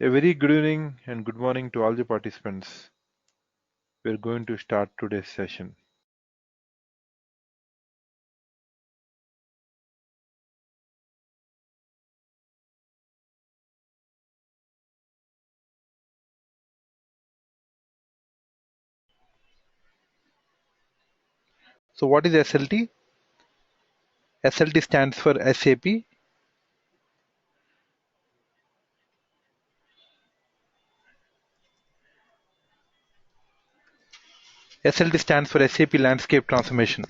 A very good evening and good morning to all the participants. We're going to start today's session. So what is SLT? SLT stands for SAP. SLT stands for SAP Landscape Transformation.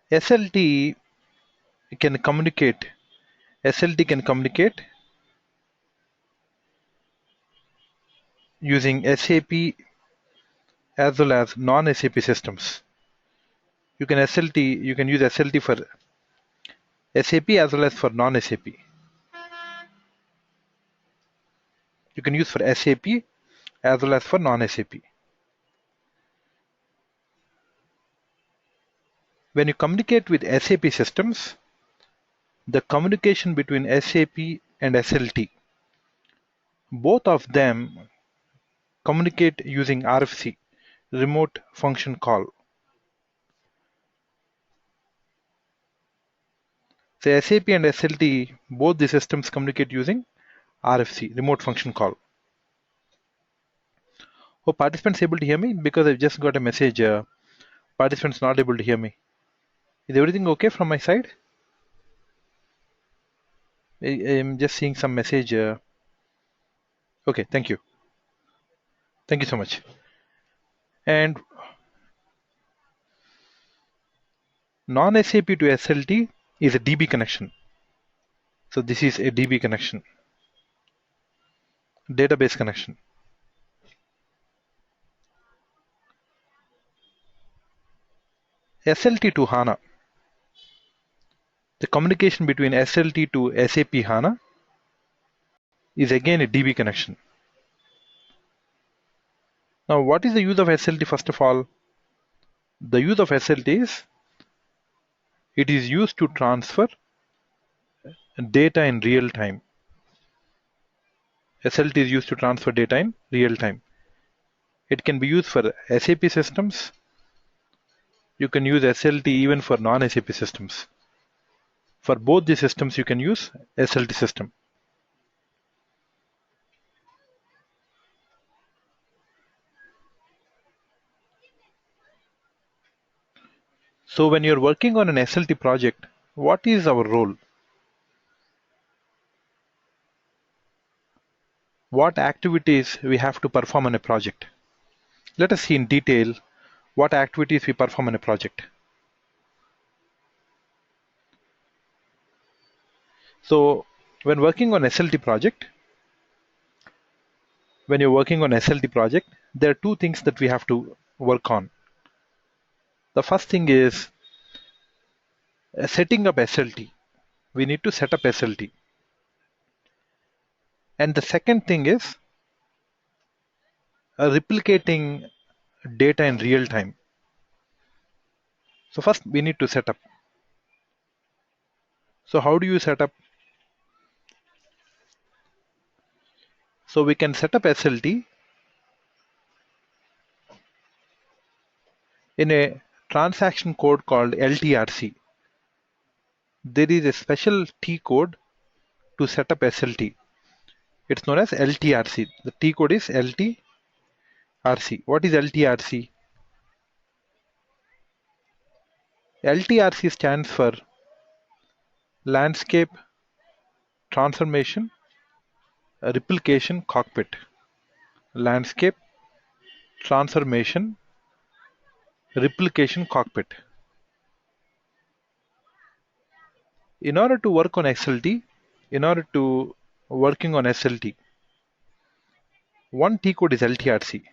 SLT can communicate. SLT can communicate using SAP as well as non-SAP systems. You can use SLT for SAP as well as for non-SAP. You can use for SAP as well as for non-SAP. When you communicate with SAP systems, the communication between SAP and SLT, both of them communicate using RFC, remote function call. So SAP and SLT, both the systems communicate using RFC, remote function call. Oh, participants able to hear me? Because I've just got a message, participants not able to hear me. Is everything okay from my side? I'm just seeing some message. Okay, thank you. Thank you so much. And non-SAP to SLT is a DB connection. So this is a DB connection, database connection. SLT to HANA, the communication between SLT to SAP HANA is again a DB connection. Now, what is the use of SLT first of all? The use of SLT is it is used to transfer data in real time. SLT is used to transfer data in real time. It can be used for SAP systems. You can use SLT even for non-SAP systems. For both the systems, you can use SLT system. So when you're working on an SLT project, what is our role? What activities we have to perform on a project? Let us see in detail what activities we perform on a project. So when working on SLT project, there are two things that we have to work on. The first thing is setting up SLT. We need to set up SLT. And the second thing is replicating data in real time. So first we need to set up. So how do you set up? So we can set up SLT in a transaction code called LTRC. There is a special T code to set up SLT. It's known as LTRC. The T code is LTRC. What is LTRC? LTRC stands for Landscape Transformation Replication Cockpit. Landscape Transformation Replication Cockpit. In order to work on SLT, one T code is LTRC.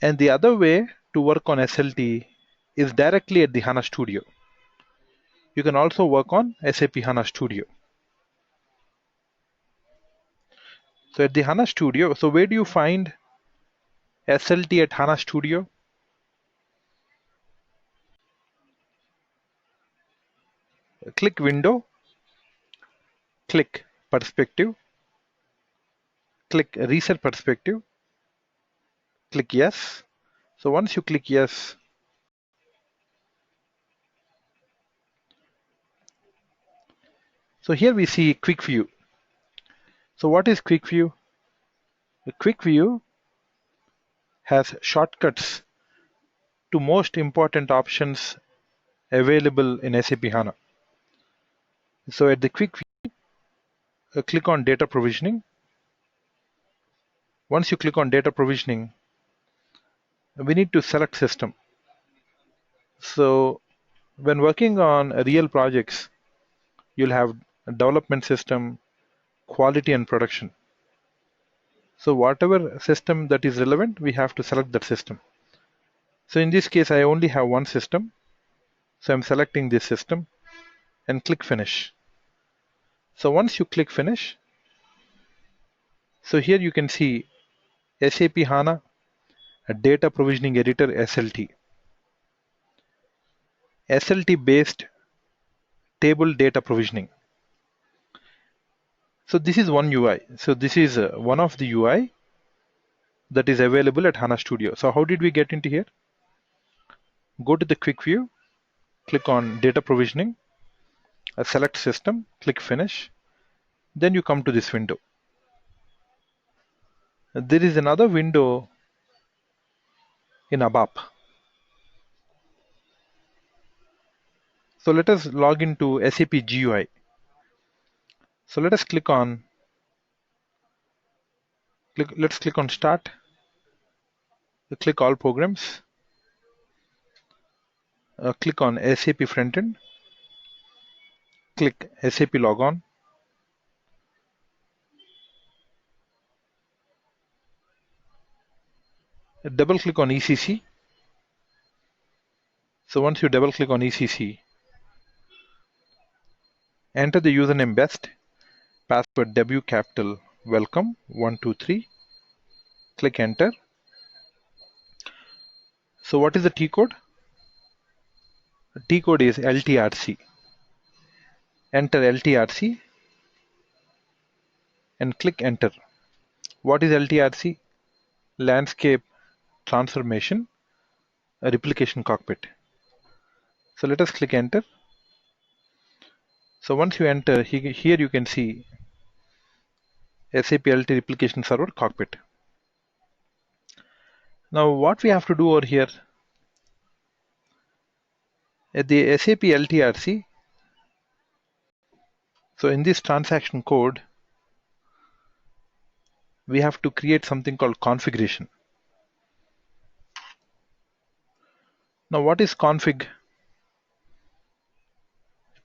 And the other way to work on SLT is directly at the HANA Studio. You can also work on SAP HANA Studio. So at the HANA Studio, so where do you find SLT at HANA Studio? Click Window, click Perspective, click Reset Perspective, click Yes. So once you click Yes, so here we see Quick View. So what is Quick View? A Quick View has shortcuts to most important options available in SAP HANA. So at the Quick View, click on Data Provisioning. Once you click on Data Provisioning, we need to select System. So when working on real projects, you'll have development system, quality and production. So whatever system that is relevant, we have to select that system. So in this case, I only have one system. So I'm selecting this system and click Finish. So once you click Finish, so here you can see SAP HANA Data Provisioning Editor SLT. SLT based table data provisioning. So this is one UI. So this is one of the UI that is available at HANA Studio. So how did we get into here? Go to the Quick View, click on Data Provisioning, select System, click Finish. Then you come to this window. There is another window in ABAP. So let us log into SAP GUI. So let us let's click on Start, click All Programs, click on SAP Frontend, click SAP Logon, double click on ECC. So once you double click on ECC, enter the username best, password W capital, welcome 123, click enter. So what is the T code? The T code is LTRC. Enter LTRC and click enter. What is LTRC? Landscape Transformation Replication Cockpit. So let us click enter. So once you enter, here you can see SAP LT Replication Server Cockpit. Now what we have to do over here, at the SAP LTRC, so in this transaction code, we have to create something called configuration. Now what is config?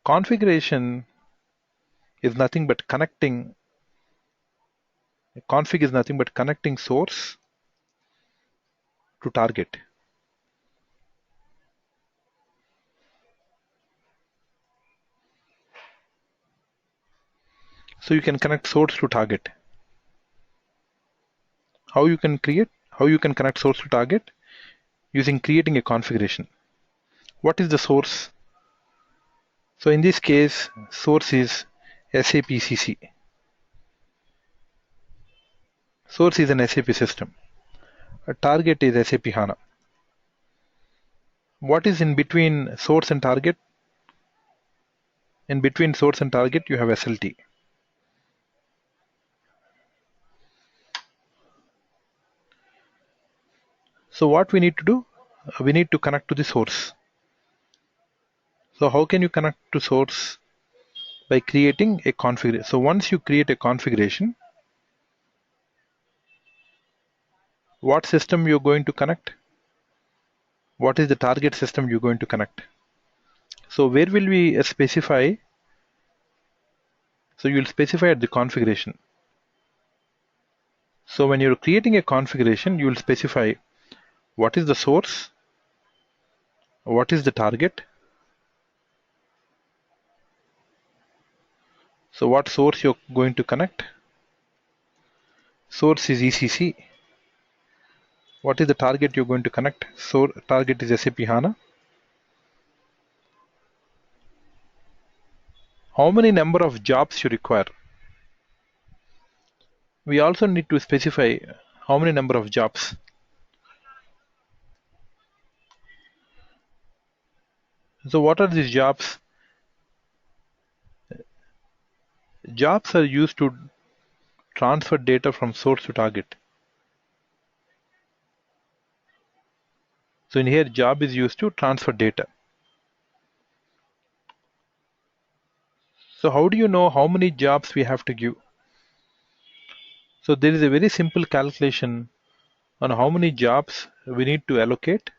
Configuration is nothing but connecting, config is nothing but connecting source to target. So you can connect source to target. How you can connect source to target? Using creating a configuration. What is the source? So in this case, source is SAP CC. Source is an SAP system. A target is SAP HANA. What is in between source and target? In between source and target, you have SLT. So what we need to do? We need to connect to the source. So how can you connect to source? By creating a configuration. So once you create a configuration, what system you're going to connect? What is the target system you're going to connect? So where will we specify? So you'll specify at the configuration. So when you're creating a configuration, you will specify what is the source, what is the target. So what source you're going to connect? Source is ECC. What is the target you're going to connect? So target is SAP HANA. how many number of jobs you require. We also need to specify how many number of jobs. So what are these jobs? Jobs are used to transfer data from source to target. So in here, job is used to transfer data. So how do you know how many jobs we have to give? So there is a very simple calculation on how many jobs we need to allocate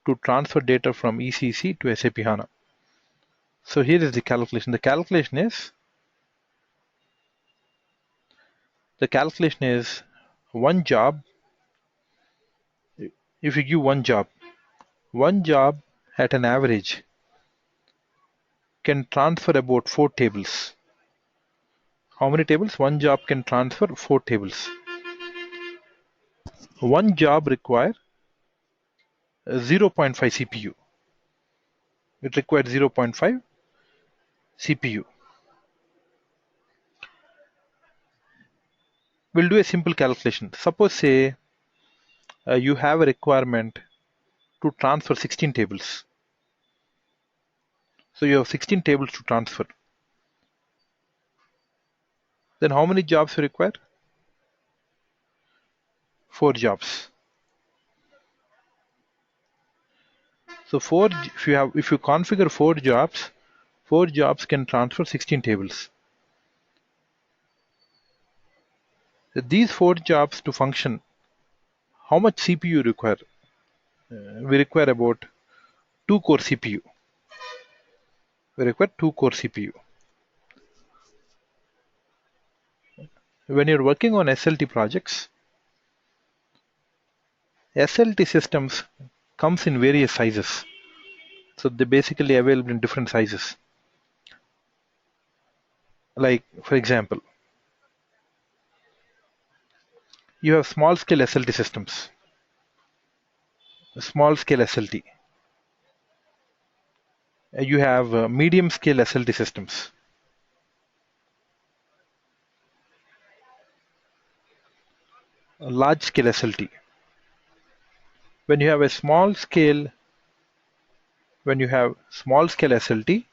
to transfer data from ECC to SAP HANA. So here is the calculation. The calculation is one job. If you give one job at an average can transfer about 4 tables. How many tables? One job can transfer 4 tables. One job requires 0. 0.5 CPU. It requires 0.5 CPU. We'll do a simple calculation. Suppose say you have a requirement to transfer 16 tables. So you have 16 tables to transfer. Then how many jobs you require? 4 jobs. So if you configure 4 jobs can transfer 16 tables. These 4 jobs to function, how much CPU require? We require about 2 core CPU. We require 2 core CPU. When you're working on SLT projects, SLT systems comes in various sizes. So they're basically available in different sizes. Like for example, you have small scale SLT systems. Small scale SLT. You have medium scale SLT systems. Large scale SLT. When you have small scale SLT,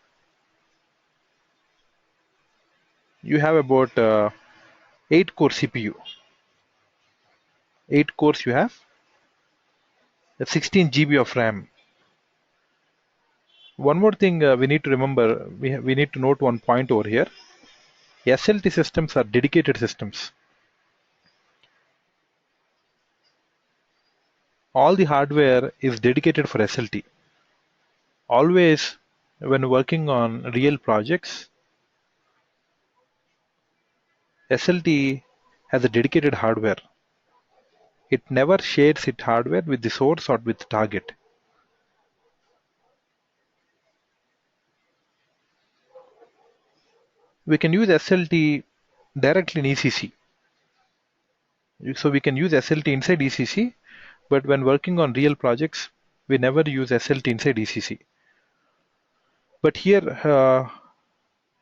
you have about 8 core CPU. 8 cores you have, 16 GB of RAM. One more thing we need to remember, we need to note one point over here. SLT systems are dedicated systems. All the hardware is dedicated for SLT. Always, when working on real projects, SLT has a dedicated hardware. It never shares its hardware with the source or with the target. We can use SLT directly in ECC. So we can use SLT inside ECC, but when working on real projects, we never use SLT inside ECC. But here,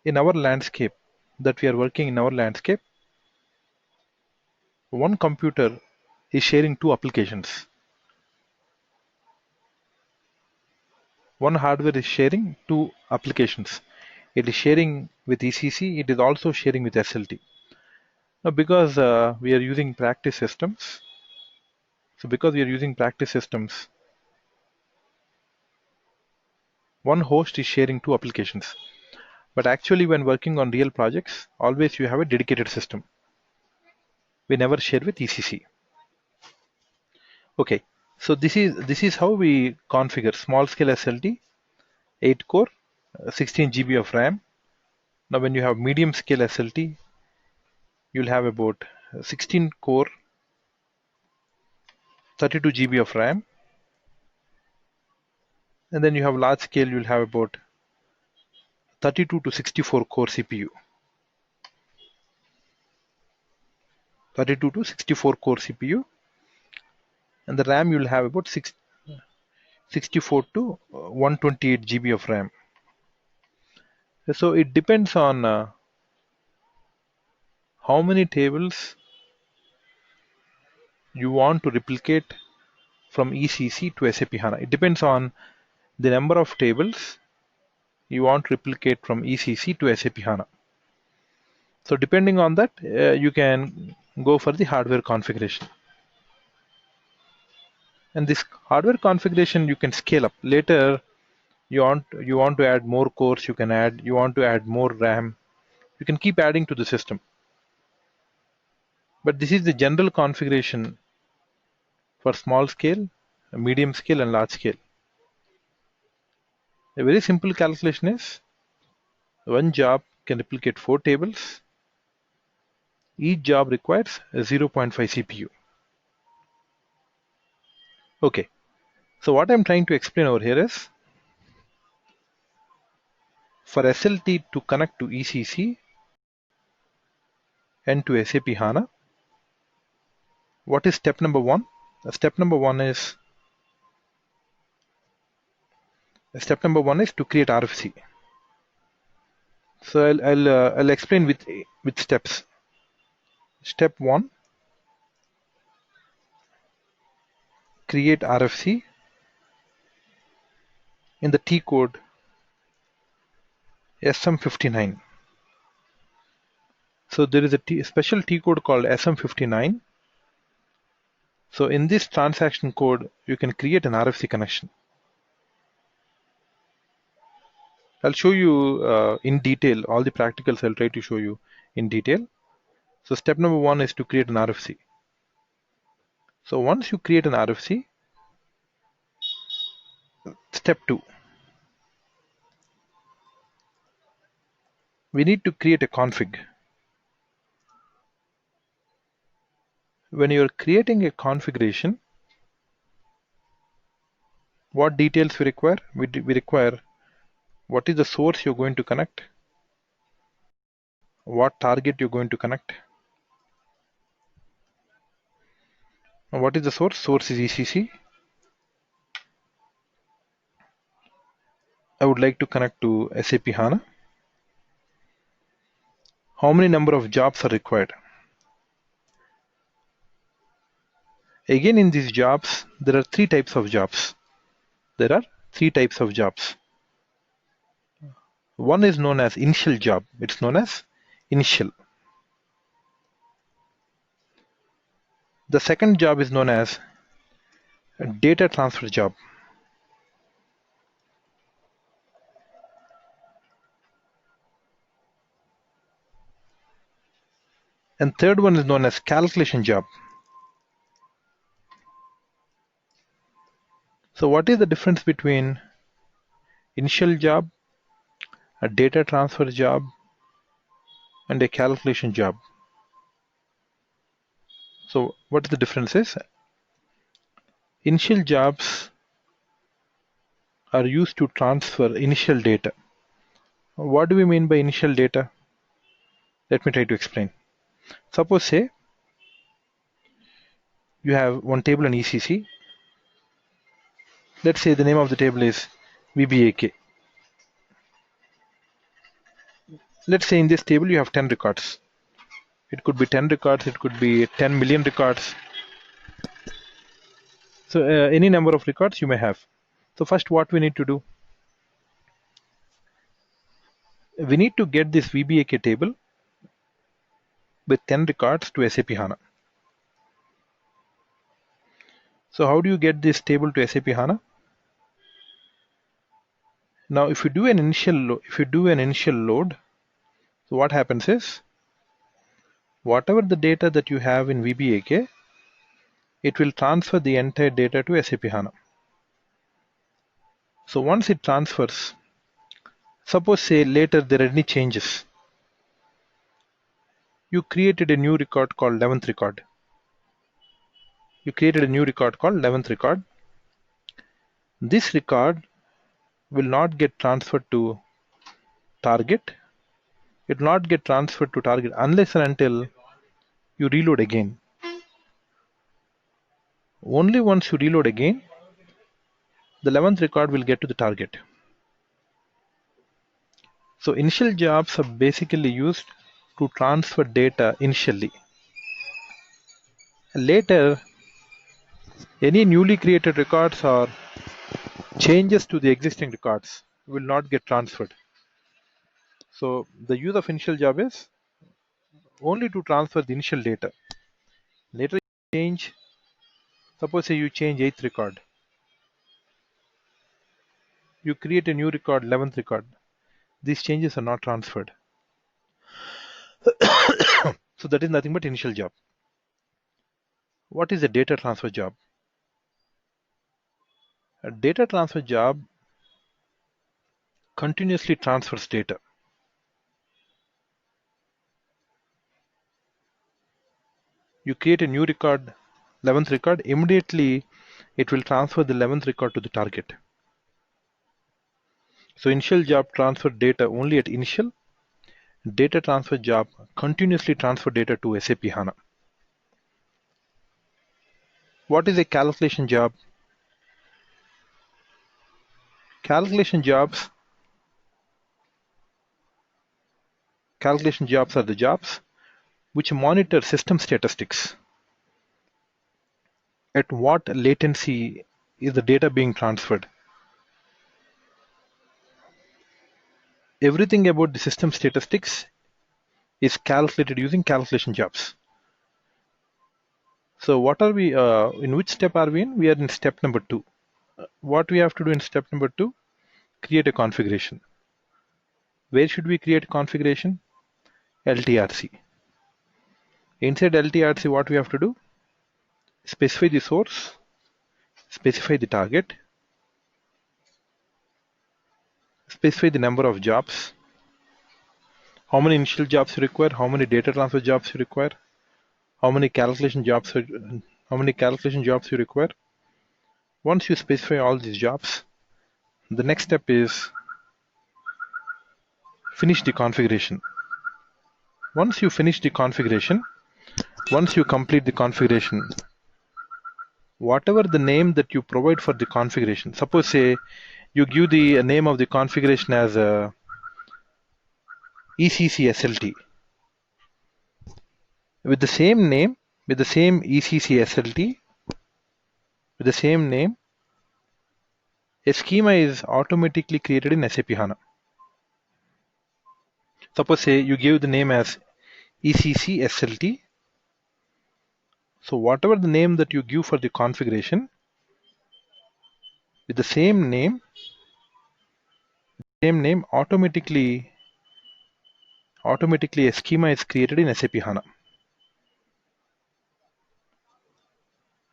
in our landscape, that we are working in our landscape, one computer is sharing 2 applications. One hardware is sharing 2 applications. It is sharing with ECC, it is also sharing with SLT. Now, because we are using practice systems, one host is sharing 2 applications. But actually, when working on real projects, always you have a dedicated system. We never share with ECC. Okay, so this is how we configure small scale SLT, 8 core, 16 GB of RAM. Now, when you have medium scale SLT, you'll have about 16 core, 32 GB of RAM, and then you have large scale, you'll have about 32 to 64 core CPU. 32 to 64 core CPU, and the RAM you'll have about 64 to 128 GB of RAM. So it depends on how many tables you want to replicate from ECC to SAP HANA. It depends on the number of tables you want to replicate from ECC to SAP HANA. So depending on that, you can go for the hardware configuration. And this hardware configuration you can scale up. Later, you want to add more cores, you can add. You want to add more RAM, you can keep adding to the system. But this is the general configuration for small scale, medium scale, and large scale. A very simple calculation is one job can replicate 4 tables. Each job requires a 0.5 CPU. Okay, so what I'm trying to explain over here is for SLT to connect to ECC and to SAP HANA, what is step number one? Step number one is to create RFC. So I'll explain with steps. Step one, create RFC in the T code SM59. So there is a special T code called SM59. So in this transaction code, you can create an RFC connection. I'll show you in detail all the practicals. I'll try to show you in detail. So step number one is to create an RFC. So once you create an RFC, step two, we need to create a config. When you're creating a configuration, what details we require? We require what is the source you're going to connect, what target you're going to connect. And what is the source? Source is ECC. I would like to connect to SAP HANA. How many number of jobs are required? Again, in these jobs, there are 3 types of jobs. There are 3 types of jobs. One is known as initial job. It's known as initial. The second job is known as a data transfer job. And third one is known as calculation job. So what is the difference between initial job, a data transfer job, and a calculation job? So what is the difference is, initial jobs are used to transfer initial data. What do we mean by initial data? Let me try to explain. Suppose say you have one table in ECC. Let's say the name of the table is VBAK. Let's say in this table you have 10 records. It could be 10 records, it could be 10 million records. So any number of records you may have. So first what we need to do? We need to get this VBAK table with 10 records to SAP HANA. So how do you get this table to SAP HANA? Now if you do an initial load, so what happens is, whatever the data that you have in VBAK, it will transfer the entire data to SAP HANA. So once it transfers, suppose say later there are any changes. You created a new record called 11th record. This record will not get transferred to target. It will not get transferred to target unless and until you reload again. Only once you reload again, the 11th record will get to the target. So initial jobs are basically used to transfer data initially. Later, any newly created records or changes to the existing records will not get transferred. So the use of initial job is only to transfer the initial data. Later you change, suppose say you change 8th record. You create a new record, 11th record. These changes are not transferred. So that is nothing but initial job. What is a data transfer job? A data transfer job continuously transfers data. You create a new record, 11th record, immediately it will transfer the 11th record to the target. So initial job transfer data only at initial. Data transfer job continuously transfer data to SAP HANA. What is a calculation job? Calculation jobs are the jobs which monitor system statistics. At what latency is the data being transferred? Everything about the system statistics is calculated using calculation jobs. So what are we, in which step are we in? We are in step number 2. What we have to do in step number 2? Create a configuration. Where should we create a configuration? LTRC. Inside LTRC, what we have to do? Specify the source, specify the target, specify the number of jobs, how many initial jobs you require, how many data transfer jobs you require, how many calculation jobs you require. Once you specify all these jobs, the next step is finish the configuration. Once you complete the configuration, whatever the name that you provide for the configuration, suppose say you give the name of the configuration as ECC SLT. With the same name, with the same ECC SLT, with the same name, a schema is automatically created in SAP HANA. Suppose say you give the name as ECC SLT. So whatever the name that you give for the configuration, with the same name automatically a schema is created in SAP HANA.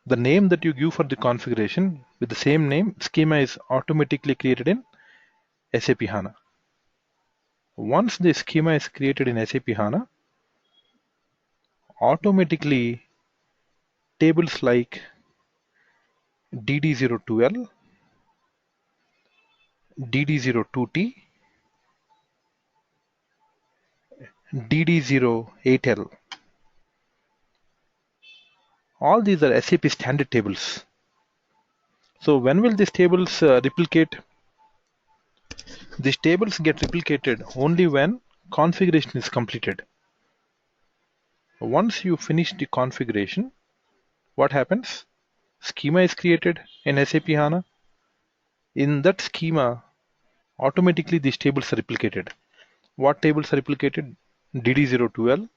The name that you give for the configuration, with the same name, schema is automatically created in SAP HANA. Once the schema is created in SAP HANA, automatically tables like DD02L, DD02T, DD08L, all these are SAP standard tables. So when will these tables replicate? These tables get replicated only when configuration is completed. Once you finish the configuration, what happens? Schema is created in SAP HANA. In that schema, automatically these tables are replicated. What tables are replicated? DD02L,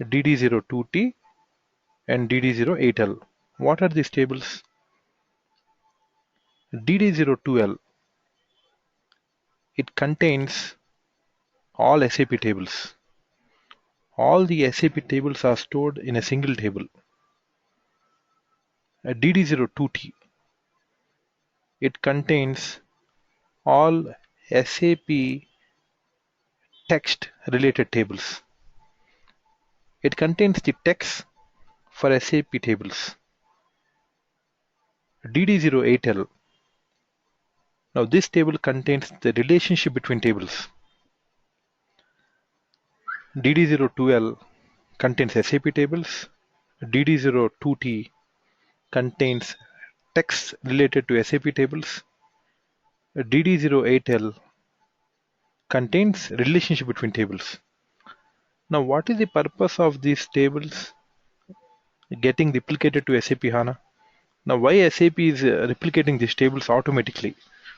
DD02T, and DD08L. What are these tables? DD02L, it contains all SAP tables. All the SAP tables are stored in a single table. DD02T, it contains all SAP text related tables. It contains the text for SAP tables. DD08L, now this table contains the relationship between tables. DD02L contains SAP tables. DD02T contains text related to SAP tables. DD08L contains relationship between tables. Now, what is the purpose of these tables getting replicated to SAP HANA? Now, why SAP is replicating these tables automatically?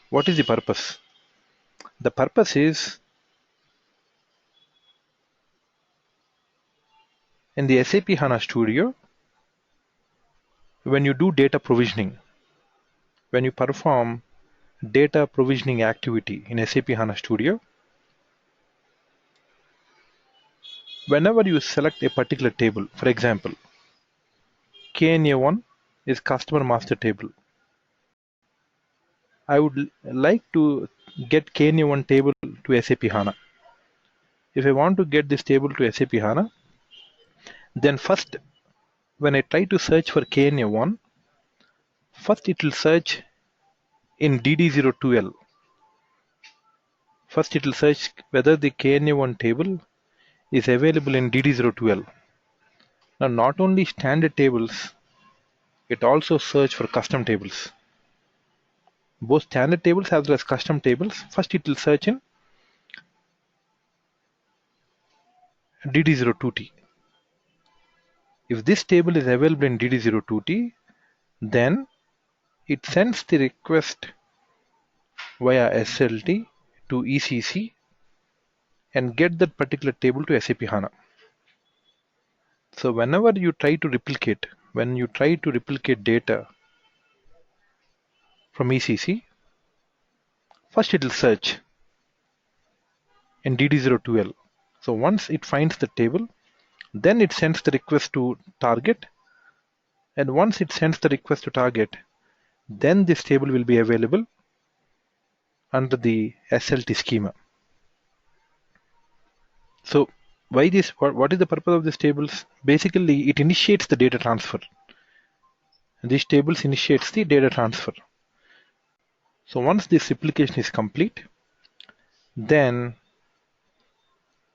What is the purpose? The purpose is in the SAP HANA Studio, when you do data provisioning, when you perform data provisioning activity in SAP HANA Studio, whenever you select a particular table, for example, KNA1 is customer master table. I would like to get KNA1 table to SAP HANA. If I want to get this table to SAP HANA, then first, when I try to search for KNA1, first it will search in DD02L. First it will search whether the KNA1 table is available in DD02L. Now, not only standard tables, it also search for custom tables. Both standard tables as well as custom tables. First it will search in DD02T. If this table is available in DD02T, then it sends the request via SLT to ECC and get that particular table to SAP HANA. So whenever you try to replicate, when you try to replicate data from ECC, first it will search in DD02L. So once it finds the table, then it sends the request to target, and once it sends the request to target, then this table will be available under the SLT schema. So why this? What is the purpose of these tables? Basically, it initiates the data transfer. These tables initiates the data transfer. So once this replication is complete, then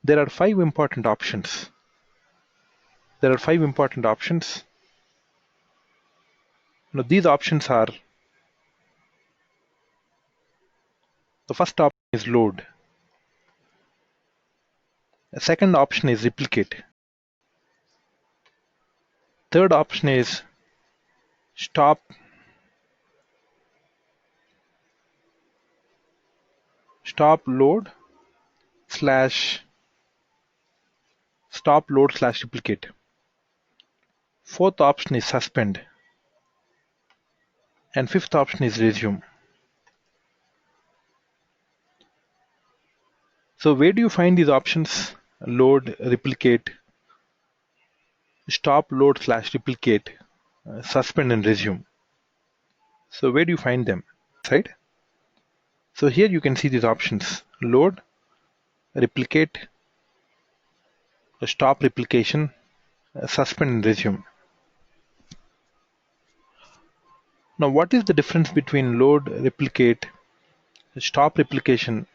there are 5 important options. There are 5 important options. Now these options are: the first option is load. The second option is replicate. Third option is stop load slash replicate. Fourth option is suspend. And fifth option is resume. So where do you find these options? Load, replicate, stop load slash replicate, suspend and resume. So where do you find them? Right? So here you can see these options: load, replicate, stop replication, suspend and resume. Now what is the difference between load, replicate, stop replication,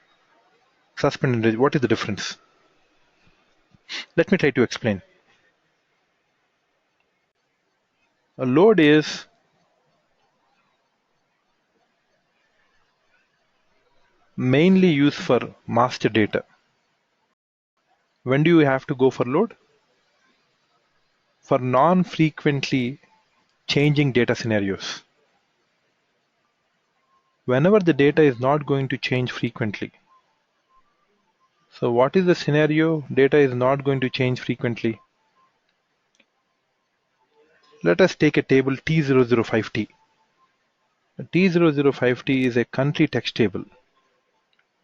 suspend and resume? What is the difference? Let me try to explain. A load is mainly used for master data. When do you have to go for load? For non-frequently changing data scenarios. Whenever the data is not going to change frequently. So what is the scenario? Data is not going to change frequently. Let us take a table T005T. T005T is a country text table.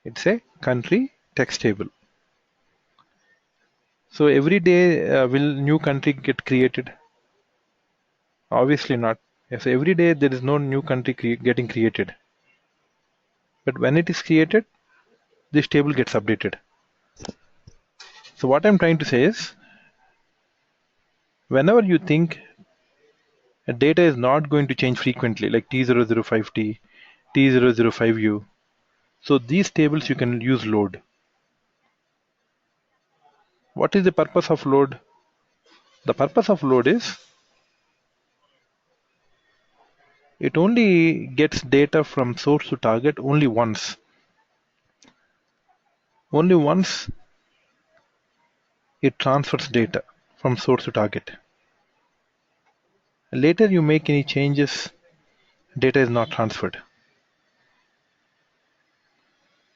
It's a country text table. So every day will new country get created? Obviously not. Yes, every day there is no new country getting created. But when it is created, this table gets updated. So what I'm trying to say is, whenever you think data is not going to change frequently, like T005T, T005U, so these tables you can use load. What is the purpose of load? The purpose of load is it only gets data from source to target only once. Only once it transfers data from source to target. Later you make any changes, data is not transferred.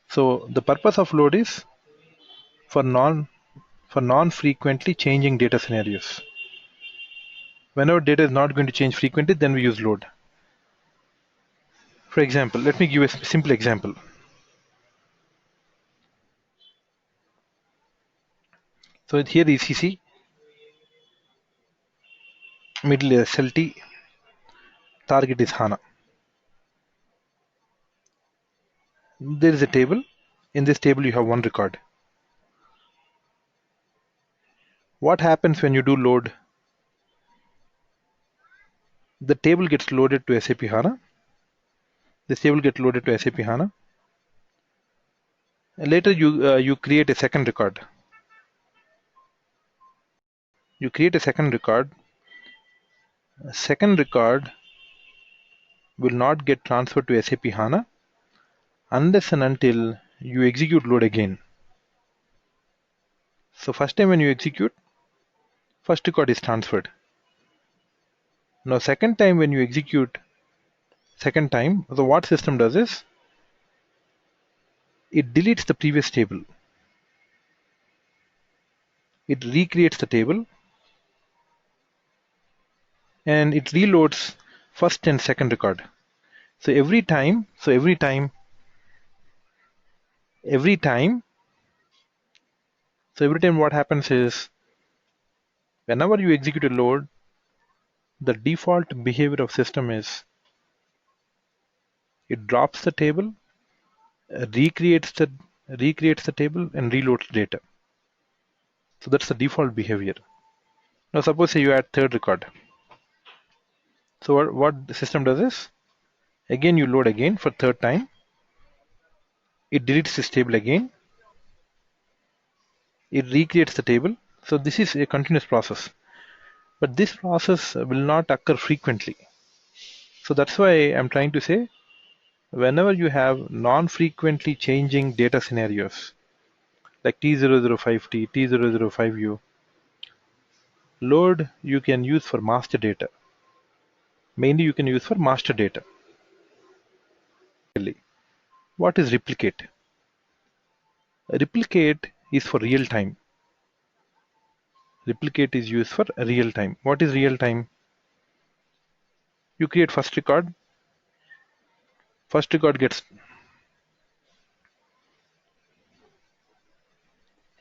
So the purpose of load is for non-frequently changing data scenarios. Whenever data is not going to change frequently, then we use load. For example, let me give a simple example. So here ECC, middle is SLT, target is HANA. There is a table. In this table you have one record. What happens when you do load? The table gets loaded to SAP HANA. This table gets loaded to SAP HANA. Later you create a second record. You create a second record. A second record will not get transferred to SAP HANA unless and until you execute load again. So first time when you execute, first record is transferred. Now second time when you execute, second time, so what system does is, it deletes the previous table. It recreates the table and it reloads first and second record. So every time what happens is, whenever you execute a load, the default behavior of system is it drops the table, recreates the table and reloads data. So that's the default behavior. Now suppose say you add third record. So what the system does is, again you load again for third time. It deletes this table again. It recreates the table. So this is a continuous process. But this process will not occur frequently. So that's why I'm trying to say, whenever you have non-frequently changing data scenarios, like T005T, T005U, load you can use for master data. Mainly you can use for master data. What is replicate? Replicate is for real time. Replicate is used for real time. What is real time? You create first record. First record gets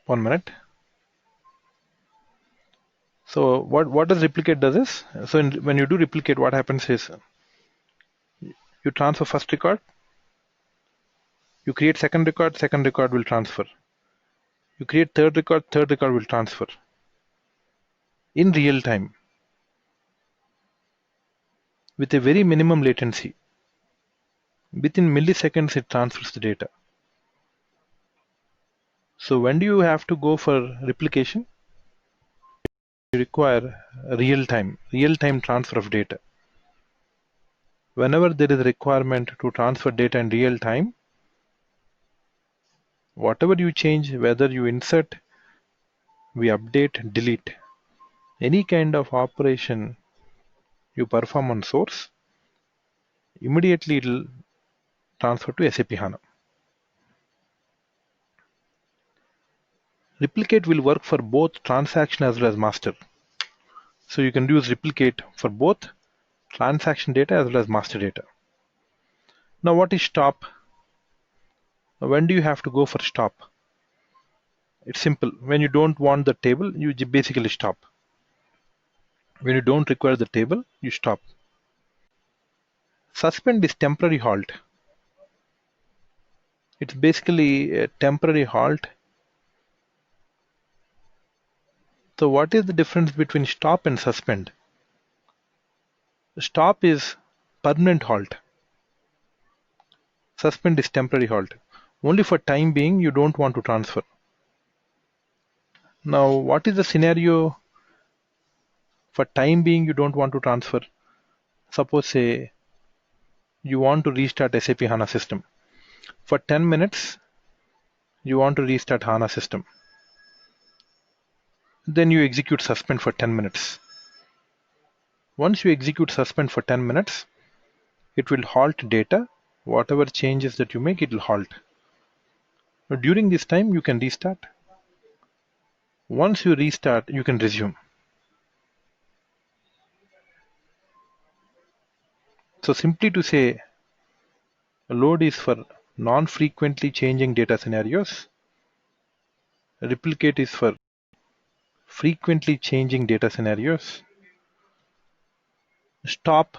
1 minute. So what does replicate does is, so when you do replicate, what happens is, you transfer first record, you create second record will transfer. You create third record will transfer. In real time, with a very minimum latency, within milliseconds it transfers the data. So when do you have to go for replication? You require real time transfer of data. Whenever there is a requirement to transfer data in real time, whatever you change, whether you insert, we update, delete, any kind of operation you perform on source, immediately it will transfer to SAP HANA. Replicate will work for both transaction as well as master. So you can use replicate for both transaction data as well as master data. Now what is stop? When do you have to go for stop? It's simple. When you don't want the table, you basically stop. When you don't require the table, you stop. Suspend is temporary halt. It's basically a temporary halt. So what is the difference between stop and suspend? Stop is permanent halt. Suspend is temporary halt. Only for time being you don't want to transfer. Now what is the scenario for time being you don't want to transfer? Suppose say you want to restart SAP HANA system. For 10 minutes you want to restart HANA system. Then you execute suspend for 10 minutes. Once you execute suspend for 10 minutes, it will halt data. Whatever changes that you make, it will halt. During this time, you can restart. Once you restart, you can resume. So simply to say, load is for non-frequently changing data scenarios. Replicate is for frequently changing data scenarios. Stop,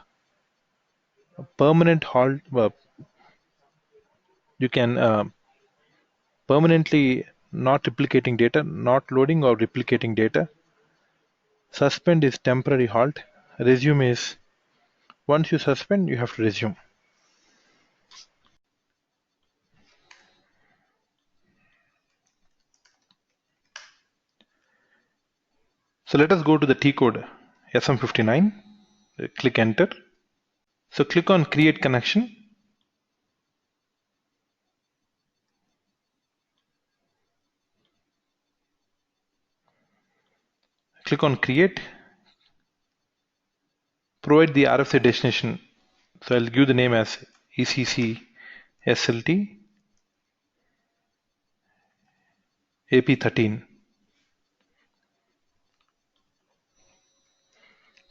permanent halt. You can permanently not replicating data, not loading or replicating data. Suspend is temporary halt. Resume is once you suspend, you have to resume. So let us go to the T code SM59. Click enter. So click on create connection. Click on create. Provide the RFC destination. So I'll give the name as ECC SLT AP13.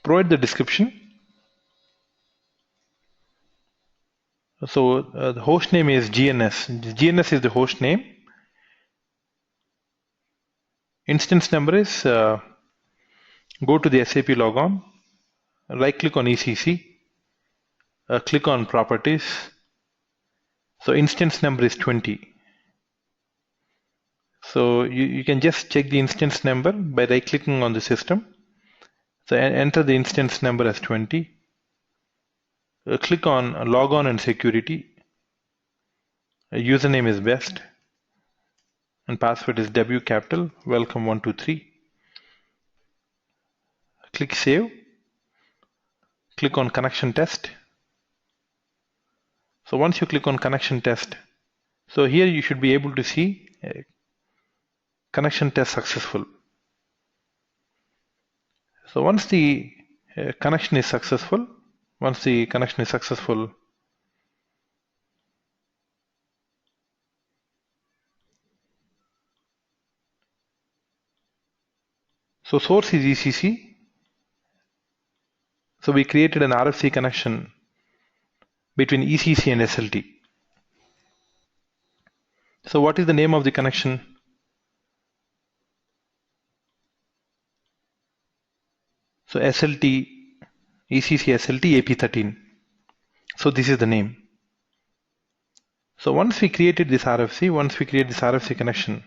Provide the description. So the host name is GNS. GNS is the host name. Instance number is go to the SAP logon. Right click on ECC. Click on properties. So instance number is 20. So you can just check the instance number by right clicking on the system. So enter the instance number as 20. Click on logon and security. Username is best and password is W capital welcome 123. Click save. Click on connection test. So once you click on connection test, so here you should be able to see connection test successful. So once the connection is successful, so source is ECC. So we created an RFC connection between ECC and SLT. So what is the name of the connection? So SLT, ECC SLT AP13. So this is the name. So once we create this RFC connection,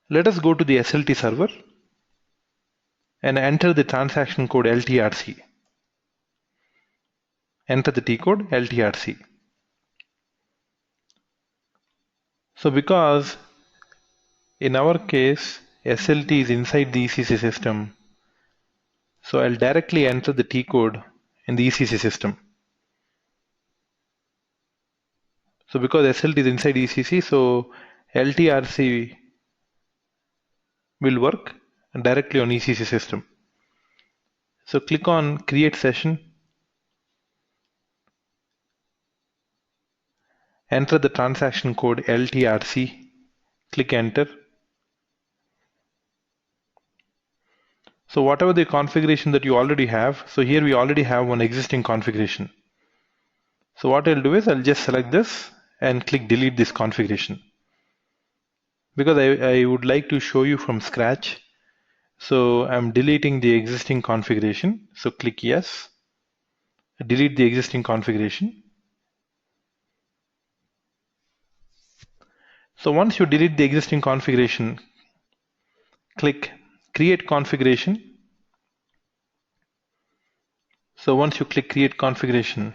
let us go to the SLT server and enter the transaction code LTRC. Enter the T code LTRC. So because in our case SLT is inside the ECC system, so I'll directly enter the T code in the ECC system. So because SLT is inside ECC, so LTRC will work directly on ECC system. So click on create session. Enter the transaction code LTRC. Click enter. So whatever the configuration that you already have, so here we already have one existing configuration. So what I'll do is I'll just select this and click delete this configuration. Because I would like to show you from scratch. So I'm deleting the existing configuration. So click yes. Delete the existing configuration. So once you delete the existing configuration, click create configuration. So once you click create configuration,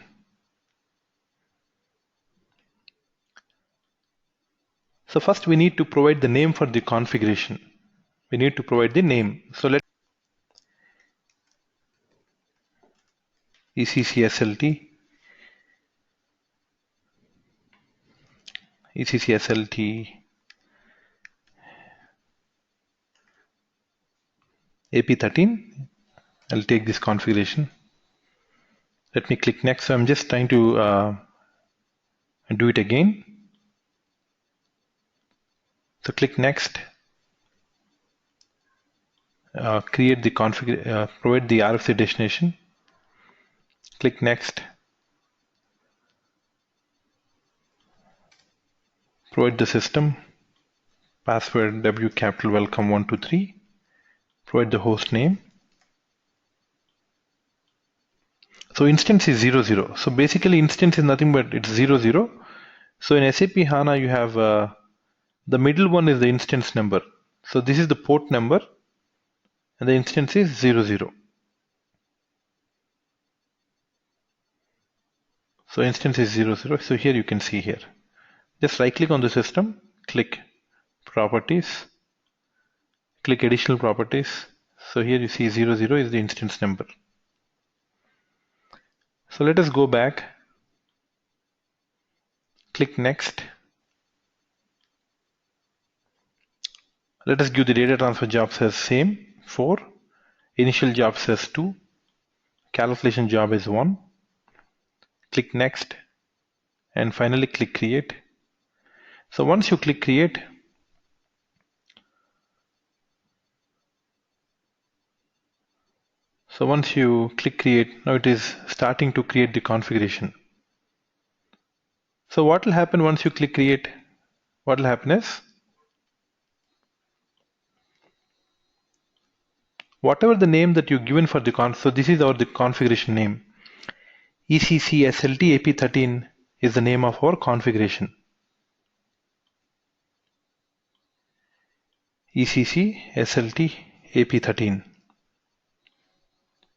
so first we need to provide the name for the configuration. We need to provide the name. So let ECC SLT ECC SLT AP13. I'll take this configuration. Let me click next. So I'm just trying to do it again. So click next. Create the config. Provide the RFC destination. Click next. Provide the system. Password W capital welcome 123. Provide the host name. So instance is 00. So basically instance is nothing but it's 00. So in SAP HANA you have the middle one is the instance number. So this is the port number and the instance is 00. So instance is 00. So here you can see here. Just right click on the system, click properties, click additional properties. So here you see 00 is the instance number. So let us go back, click next. Let us give the data transfer job says same 4, initial job says 2, calculation job is 1. Click next and finally click create. So once you click create, now it is starting to create the configuration. So what will happen once you click create? What will happen is, whatever the name that you given for the so this is the configuration name. ECC SLT AP13 is the name of our configuration. ECC SLT AP13.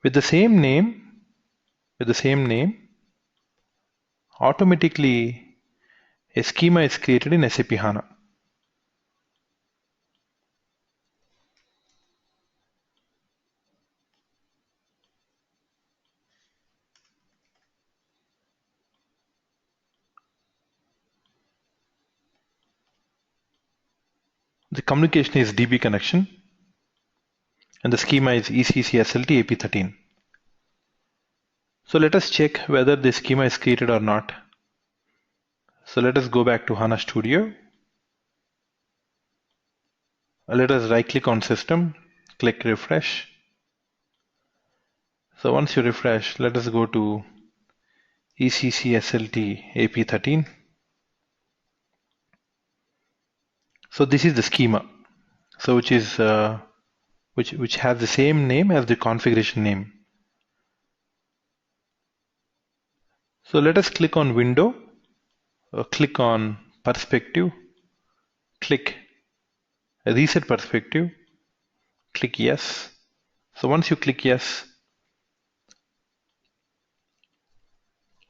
With the same name, automatically a schema is created in SAP HANA. The communication is DB connection and the schema is ECC SLT AP13. So let us check whether the schema is created or not. So let us go back to HANA Studio. Let us right click on system, click refresh. So once you refresh, let us go to ECC SLT AP13. So this is the schema. So which is which has the same name as the configuration name. So let us click on window, click on perspective, click reset perspective, click yes. So once you click yes,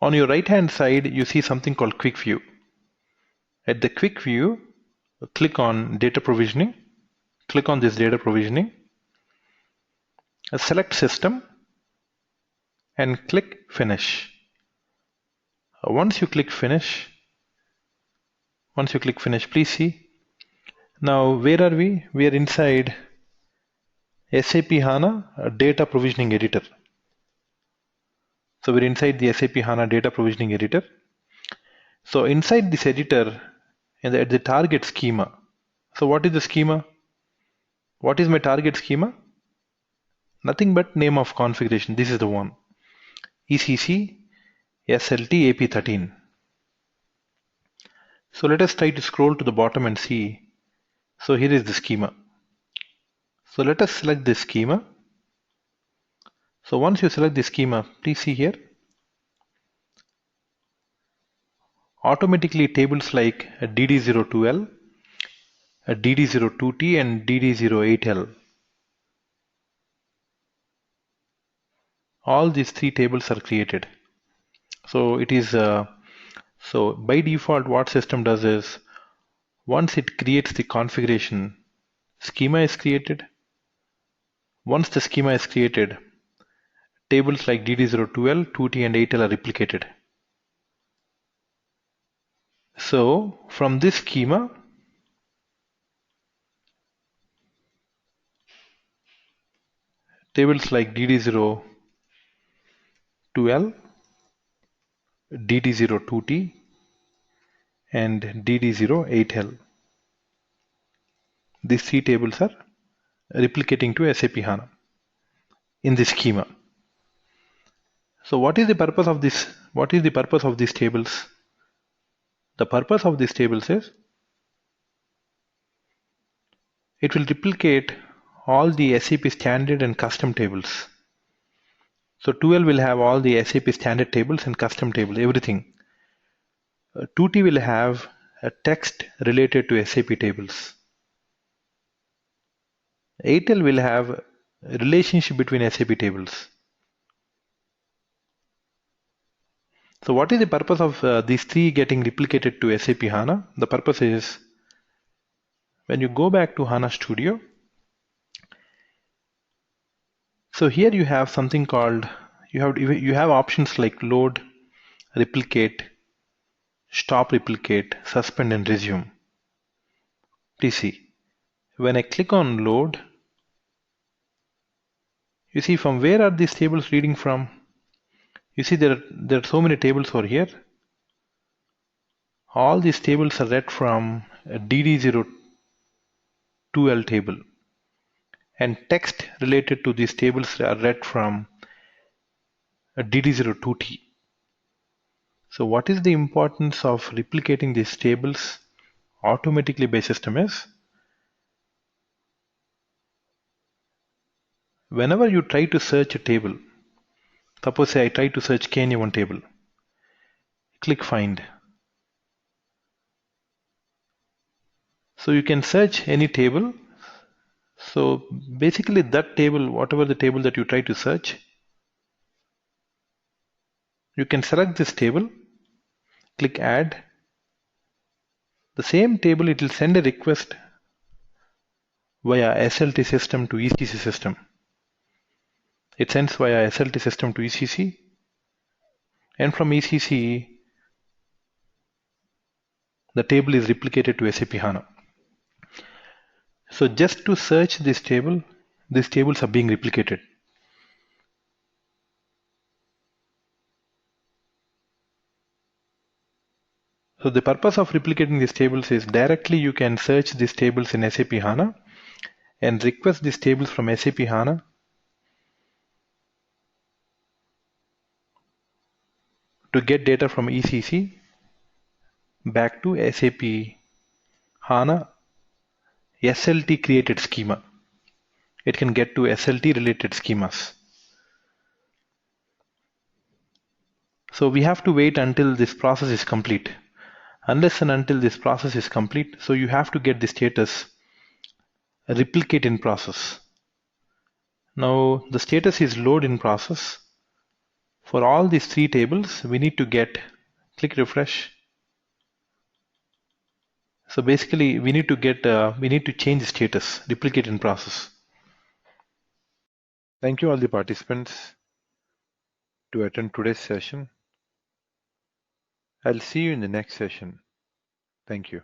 on your right hand side you see something called quick view. At the quick view, click on data provisioning, click on this data provisioning, select system and click finish. Once you click finish, please see. Now where are we? We are inside SAP HANA data provisioning editor. So we're inside the SAP HANA data provisioning editor. So inside this editor and at the target schema. So what is the schema? What is my target schema? Nothing but name of configuration. This is the one. ECC SLT AP13. So let us try to scroll to the bottom and see. So here is the schema. So let us select this schema. So once you select the schema, please see here. Automatically tables like DD02L, DD02T and DD08L. All these three tables are created. So it is so by default what system does is, once it creates the configuration, schema is created. Once the schema is created, tables like DD02L, 2T and 8L are replicated. So from this schema, tables like DD0 2L, DD0 2T, and DD0 8L. These three tables are replicating to SAP HANA in this schema. So what is the purpose of this? What is the purpose of these tables? The purpose of these tables is it will replicate all the SAP standard and custom tables. So 2L will have all the SAP standard tables and custom tables, everything. 2T will have a text related to SAP tables. 8L will have a relationship between SAP tables. So what is the purpose of these three getting replicated to SAP HANA? The purpose is when you go back to HANA Studio, so here you have something called, you have options like load, replicate, stop replicate, suspend and resume. Please see, when I click on load, you see from where are these tables reading from? You see there are so many tables over here. All these tables are read from a DD02L table, and text related to these tables are read from a DD02T. So what is the importance of replicating these tables automatically by system is, whenever you try to search a table, suppose say I try to search KNA1 table, click find. So you can search any table. So basically that table, whatever the table that you try to search, you can select this table, click add. The same table, it will send a request via SLT system to ECC system. It sends via SLT system to ECC, and from ECC the table is replicated to SAP HANA. So just to search this table, these tables are being replicated. So the purpose of replicating these tables is directly you can search these tables in SAP HANA and request these tables from SAP HANA to get data from ECC back to SAP HANA SLT created schema. It can get to SLT related schemas. So we have to wait until this process is complete. Unless and until this process is complete, so you have to get the status replicate in process. Now the status is load in process. For all these three tables, we need to get, click refresh. So basically we need to get, we need to change the status, replicate in process. Thank you all the participants to attend today's session. I'll see you in the next session. Thank you.